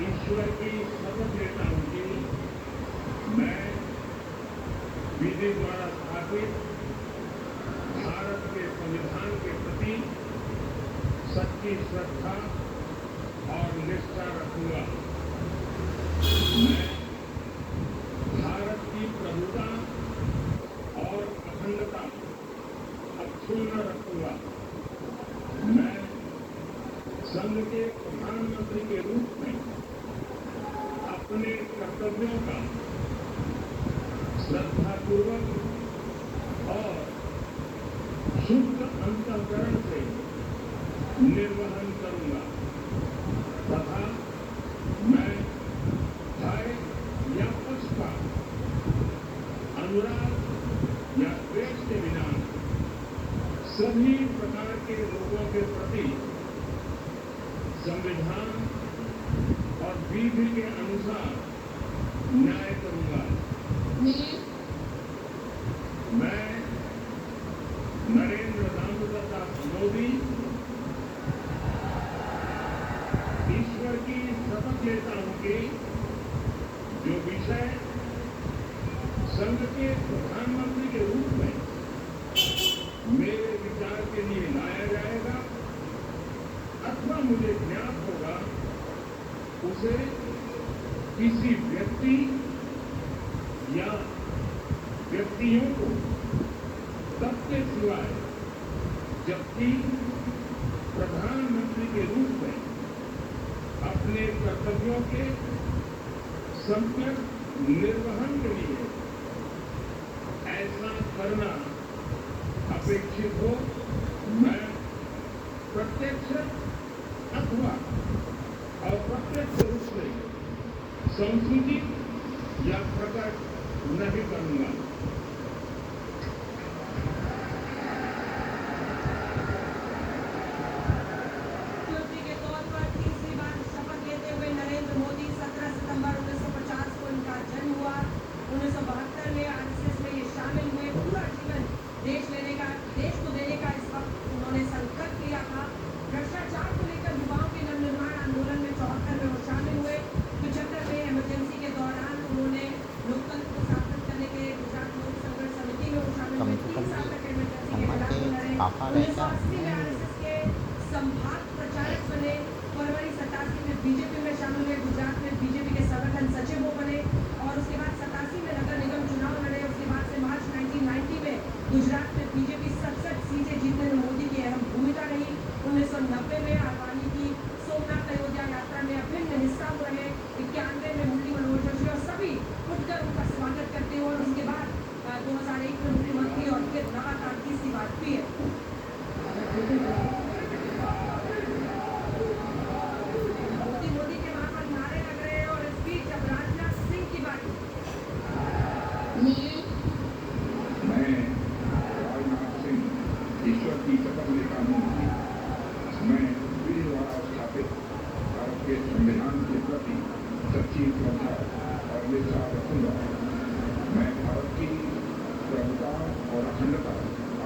ईश्वर की शपथ लेता हूं कि मैं विधि द्वारा स्थापित भारत के संविधान के प्रति सच्ची श्रद्धा और निष्ठा रखूंगा। मैं भारत की प्रभुता और अखंडता अक्षुण्ण रखूंगा। मैं संघ के प्रधानमंत्री के रूप में अपने कर्तव्यों का श्रद्धापूर्वक और शुद्ध अंतःकरण से निर्वहन करूंगा तथा मैं भय या पक्षपात, अनुराग या द्वेष के बिना सभी प्रकार के लोगों के प्रति संविधान और विधि के अनुसार न्याय करूंगा। मैं नरेंद्र दामोदर मोदी ईश्वर की शपथ लेता हूं कि जो विषय संघ के प्रधानमंत्री के रूप में मेरे विचार के लिए लाया जाएगा अथवा मुझे ज्ञात होगा उसे किसी व्यक्ति या व्यक्तियों को तब के सिवाय जबकि प्रधानमंत्री के रूप में अपने कर्तव्यों के संकट निर्वहन के लिए ऐसा करना अपेक्षित हो, मैं प्रत्यक्ष अथवा अप्रत्यक्ष रूप से संसूचित या प्रकट नहीं करूंगा। के तौर पर तीसरी बार शपथ लेते हुए नरेंद्र मोदी 17 सितंबर 1950 को इनका जन्म हुआ। 1972 में आरएसएस में ये शामिल हुए। पूरा जीवन देश को देने का इस वक्त उन्होंने संकल्प लिया था। भ्रष्टाचार को लेकर युवाओं के नवनिर्माण आंदोलन में 74 में वो शामिल हुए। 75 में इमरजेंसी के दौरान उन्होंने लोकतंत्र को स्थापित करने के गुजरात लोक संघर्ष समिति में वो शामिल हुए। 3 साल तक इमरजेंसी के खिलाफ लड़े। 1980 में आरएसएस के संभाग प्रचारक बने। फरवरी 87 में बीजेपी में शामिल हुए। गुजरात में बीजेपी के संगठन सचिव वो बने और उसके बाद 87 में नगर निगम चुनाव लड़े। उसके बाद से मार्च 1990 में गुजरात में बीजेपी 67 सीटें जीतने में मोदी की अहम भूमिका रही। 1990 में आडवाणी की सोमनाथ अयोध्या यात्रा में अभिन्न हिस्सा रहे। 91 में मुरली मनोहर जोशी और सभी उठकर उनका स्वागत करते हुए और उसके बाद 2001 में मुख्यमंत्री और फिर लगातार तीसरी बार पीएम। मोदी के वहां पर नारे लग रहे हैं और इस बीच अब राजनाथ सिंह की बात। मैं राजनाथ सिंह ईश्वर की शपथ लेता हूं कि मैं विधि द्वारा स्थापित भारत के संविधान के प्रति सच्ची श्रद्धा और निष्ठा रखूंगा। मैं भारत की प्रभुता और अखंडता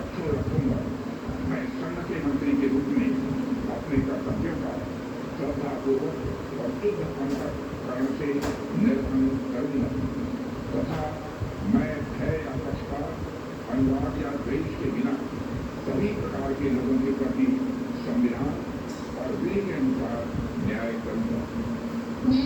अक्षुण्ण रखूंगा। मैं संघ के मंत्री के रूप में अपने कर्तव्यों का श्रद्धापूर्वक और शुद्ध अंतःकरण से निर्वहन करूंगा तथा मैं भय या पक्षपात, अनुराग या द्वेष के बिना सभी प्रकार के लोगों के प्रति संविधान और विधि के अनुसार